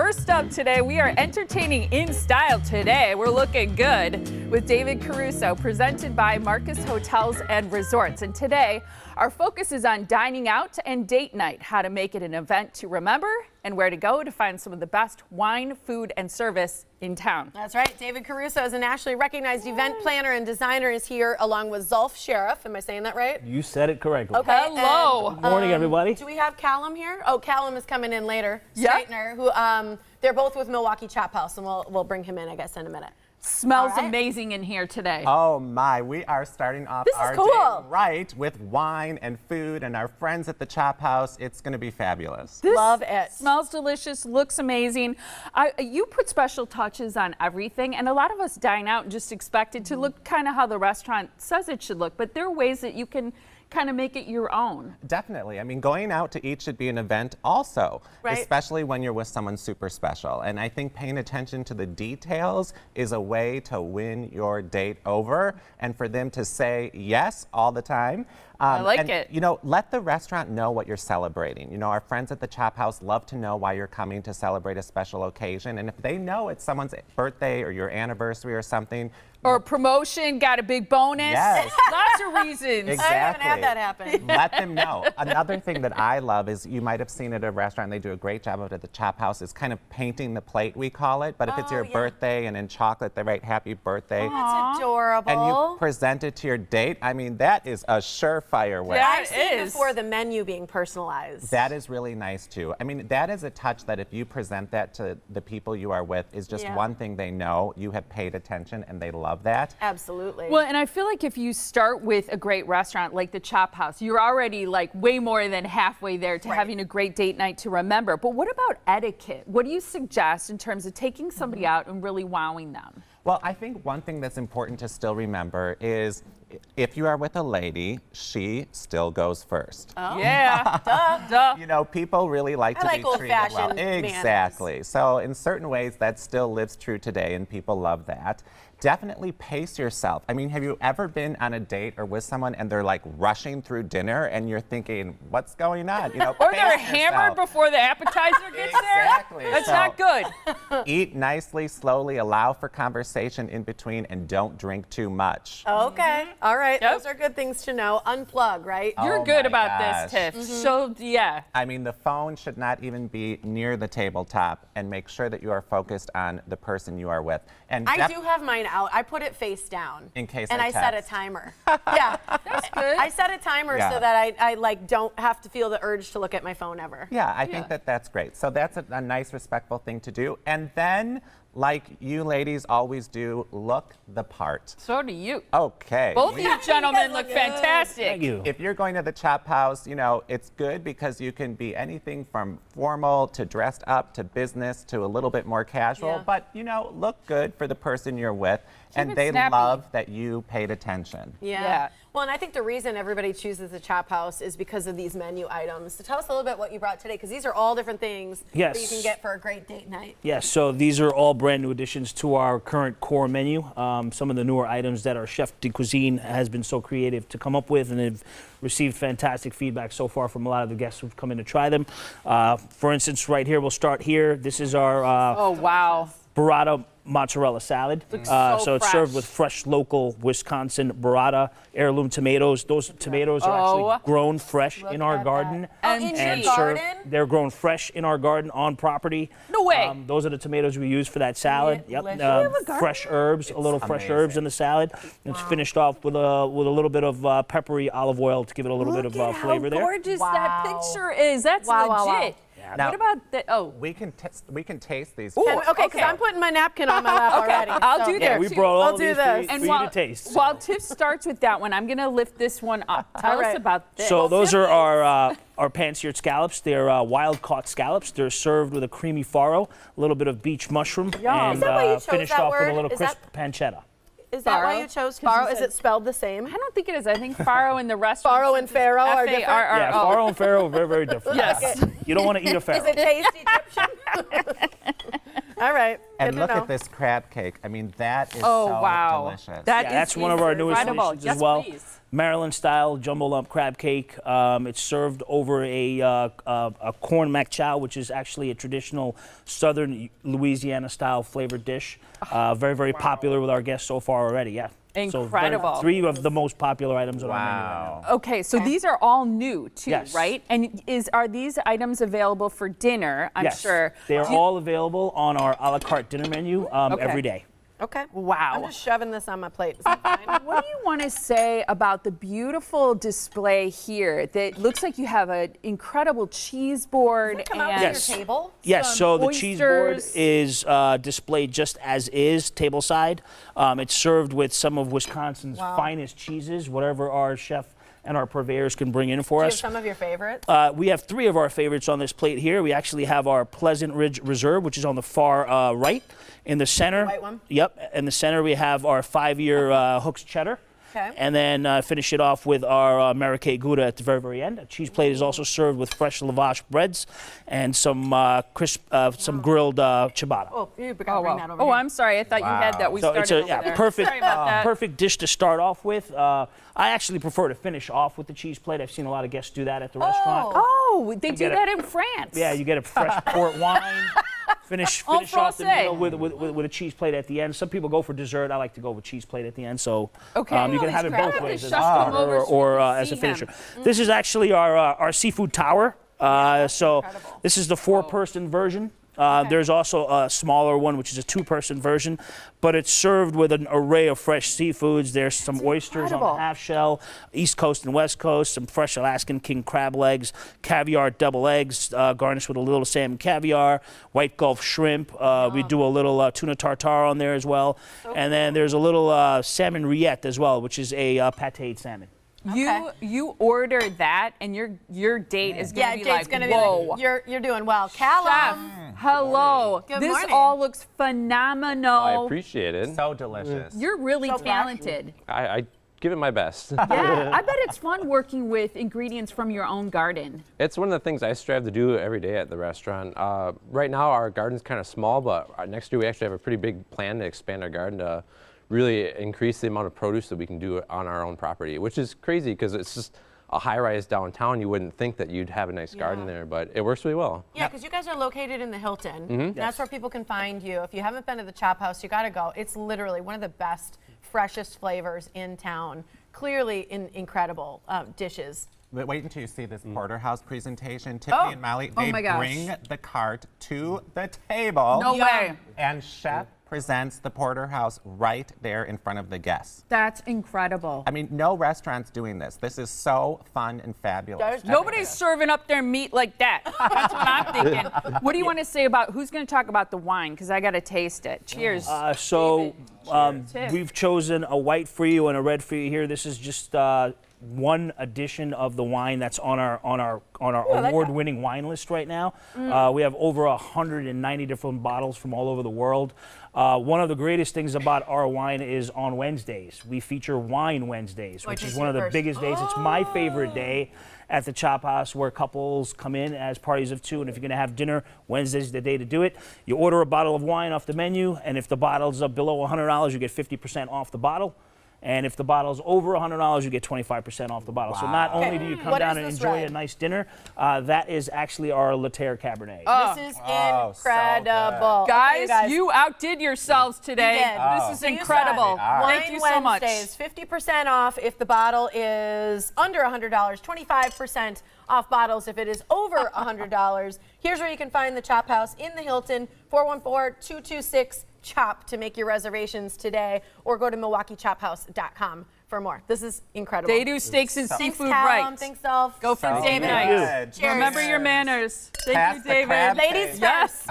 First up today, we are entertaining in style today. We're looking good with David Caruso, presented by Marcus Hotels and Resorts. And today, our focus is on dining out and date night, how to make it an event to remember and where to go to find some of the best wine, food, and service in town. That's right. David Caruso is a nationally recognized event planner and designer, is here along with Zulf, Shariff. Am I saying that right? You said it correctly. Okay. Hello. Good morning, everybody. Do we have Calum here? Oh, Calum is coming in later. Yep. Straightener, who they're both with Milwaukee ChopHouse, and we'll bring him in, I guess, in a minute. Smells All right. amazing in here today. Oh my, we are starting off This is our cool. day right with wine and food and our friends at the Chop House. It's going to be fabulous. This Love it. Smells delicious, looks amazing. You put special touches on everything, and a lot of us dine out and just expect it to look kind of how the restaurant says it should look, but there are ways that you can kind of make it your own. Definitely. I mean, going out to eat should be an event also, Right. especially when you're with someone super special. And I think paying attention to the details is a way to win your date over and for them to say yes all the time. I like and, it. You know, let the restaurant know what you're celebrating. You know, our friends at the Chop House love to know why you're coming to celebrate a special occasion. And if they know it's someone's birthday or your anniversary or something, Or a promotion, got a big bonus. Yes. Lots of reasons. Exactly. I haven't had that happen. Let them know. Another thing that I love is you might have seen at a restaurant, they do a great job of it at the Chop House, is kind of painting the plate, we call it. But if it's your yeah. birthday and in chocolate, they write happy birthday. That's adorable. And you present it to your date, I mean, that is a surefire way. Yeah. I've seen is. before the menu being personalized. That is really nice too. I mean, that is a touch that if you present that to the people you are with is just Yeah. one thing they know. You have paid attention and they love that. Absolutely. Well, and I feel like if you start with a great restaurant like the Chop House, you're already like way more than halfway there to Right. having a great date night to remember. But what about etiquette? What do you suggest in terms of taking somebody out and really wowing them? Well, I think one thing that's important to still remember is if you are with a lady, she still goes first. Yeah. Duh. You know, people really like I to like be treated well. old-fashioned manners. Exactly. So in certain ways, that still lives true today, and people love that. Definitely pace yourself. I mean, have you ever been on a date or with someone and they're like rushing through dinner and you're thinking, what's going on? You know, Or pace they're yourself. hammered before the appetizer gets Exactly. there. That's So- not good. Eat nicely, slowly, allow for conversation in between, and don't drink too much. Okay. All right. Yep. Those are good things to know. Unplug, right? You're Oh good my about gosh. this, Tiff. So, yeah. I mean, the phone should not even be near the tabletop, and make sure that you are focused on the person you are with. And I do have mine out. I put it face down. In case And I I set a text. timer. Yeah. That's good. I set a timer Yeah. so that I like don't have to feel the urge to look at my phone ever. Yeah, I think that that's great. So that's a nice, respectful thing to do. And then, like you ladies always do, look the part. So do you. Okay. Both of you gentlemen look look good. fantastic. Thank you. If you're going to the Chop House, you know, it's good because you can be anything from formal to dressed up to business to a little bit more casual, Yeah. but, you know, look good for the person you're with. And it they snappy. love that you paid attention. Yeah. Well, and I think the reason everybody chooses the Chop House is because of these menu items. So tell us a little bit what you brought today, because these are all different things that you Yes. can get for a great date night. Yes, so these are all brand new additions to our current core menu. Some of the newer items that our chef de cuisine has been so creative to come up with, and they've received fantastic feedback so far from a lot of the guests who've come in to try them. For instance, right here, we'll start here. This is our Oh, wow. burrata mozzarella salad. so It's served fresh. with fresh local Wisconsin burrata heirloom tomatoes. Those tomatoes are Oh. actually grown fresh in our at garden. that. Oh, in your and garden? They're grown fresh in our garden on property. No way. Those are the tomatoes we use for that salad. Yeah, Yep. delicious. Fresh herbs, a little fresh herbs amazing. in the salad. It's finished off with a little bit of peppery olive oil to give it a little bit of flavor there. How gorgeous that Wow. picture is. That's Wow, wow, legit. wow. Now- What about the, oh. We can taste these. Okay, because I'm putting my napkin on my lap already. I'll do Yeah, that we too. brought all I'll do these this. for And you while, to taste. while Tiff starts with that one, I'm going to lift this one up. Tell All us right. about this. So those are our pan-seared scallops. They're wild-caught scallops. They're served with a creamy farro, a little bit of beach mushroom, and Is that why you chose finished that off with a word? little Is crisp pancetta. Is that why Faro? you chose 'Cause you faro? Is said- it spelled the same? I don't think it is. I think Faro and the restaurant. Faro and Pharaoh are different? F-A-R-R-O. Yeah, farro and farro are very, very different. Yes. You don't want to eat a farro. Is it taste Egyptian? All right. And Good look to know. at this crab cake. I mean, that is Oh, so wow. delicious. That's one of our newest incredible. additions Yes, as well. please. Maryland style jumbo lump crab cake. It's served over a corn mac chow, which is actually a traditional southern Louisiana style flavored dish. Very, very popular with our guests so far already. Yeah. Incredible. So 3 of the most popular items on our menu right now. Okay, so these are all new too, Yes. right? And are these items available for dinner? I'm Yes, sure. they are all available on our a la carte dinner menu every day. Okay. Wow. I'm just shoving this on my plate. Is that fine? What do you want to say about the beautiful display here? That looks like you have an incredible cheese board Does it come out and to Yes. your table? Yes, so the oysters. cheese board is displayed just as is, table side. It's served with some of Wisconsin's finest cheeses, whatever our chef and our purveyors can bring in for Do you us. have some of your favorites? We have 3 of our favorites on this plate here. We actually have our Pleasant Ridge Reserve, which is on the far right. In the center, white one? Yep. In the center, we have our 5-year Hooks Cheddar. Okay. And then finish it off with our Marrakech Gouda at the very, very end. A cheese plate is also served with fresh lavash breads and some some grilled ciabatta. Oh, you gotta bring that over Oh, here. I'm sorry. I thought you had that. We So started it's a over there. perfect, Sorry about that. perfect dish to start off with. I actually prefer to finish off with the cheese plate. I've seen a lot of guests do that at the restaurant. Oh, they do get it. that in France. Yeah, you get a fresh port wine. Finish En off the français. meal with a cheese plate at the end. Some people go for dessert. I like to go with cheese plate at the end. So Okay. you can have it both Look at ways, this as a chef come starter over so or we can as a see finisher. him. This is actually our seafood tower. So incredible. this is the 4-person version. There's also a smaller one, which is a 2-person version, but it's served with an array of fresh seafoods. There's some oysters on incredible. the half shell, East Coast and West Coast, some fresh Alaskan king crab legs, caviar double eggs, garnished with a little salmon caviar, white Gulf shrimp. We do a little tuna tartare on there as well. And then there's a little salmon rillette as well, which is a pâtéed salmon. You order that, and your date is Yeah, gonna be Jade's like, gonna be whoa. like, you're doing well. Chef, Calum. hello. Good This morning. all looks phenomenal. I appreciate it. So delicious. You're really So talented. I give it my best. Yeah, I bet it's fun working with ingredients from your own garden. It's one of the things I strive to do every day at the restaurant. Right now our garden's kind of small, but next year we actually have a pretty big plan to expand our garden to really increase the amount of produce that we can do on our own property, which is crazy because it's just a high-rise downtown. You wouldn't think that you'd have a nice garden there, but it works really well. Yeah, because you guys are located in the Hilton. That's where people can find you. If you haven't been to the ChopHouse, you got to go. It's literally one of the best, freshest flavors in town. Clearly incredible dishes. But wait until you see this porterhouse presentation. Tiffany and Molly, Oh they my gosh. bring the cart to the table. No way. And chef presents the porterhouse right there in front of the guests. That's incredible. I mean, no restaurant's doing this. This is so fun and fabulous. Nobody's serving up their meat like that. That's what I'm thinking. What do you want to say about, who's going to talk about the wine? Because I got to taste it. Cheers. So Cheers. we've chosen a white for you and a red for you here. This is just one edition of the wine that's on our award-winning wine list right now. We have over 190 different bottles from all over the world. One of the greatest things about our wine is on Wednesdays. We feature Wine Wednesdays, which is one of the biggest days. It's my favorite day at the ChopHouse where couples come in as parties of 2, and if you're going to have dinner, Wednesday's the day to do it. You order a bottle of wine off the menu, and if the bottle's below $100, you get 50% off the bottle. And if the bottle's over $100, you get 25% off the bottle. So not only do you come What down is and this enjoy red? a nice dinner, that is actually our Laterre Cabernet. This is so incredible. Guys, Okay, guys. you outdid yourselves today. did. This is So you incredible. said Thank you so much. Wednesdays, 50% off if the bottle is under $100, 25% off bottles if it is over $100. Here's where you can find the ChopHouse in the Hilton, 414-226-CHOP to make your reservations today, or go to MilwaukeeChopHouse.com for more. This is incredible. They do steaks and Thanks, seafood Calum. right. Thanks, Zulf. Go for So David. good. Cheers. Remember your manners. Thank Pass you, the David. crab Ladies cake. first.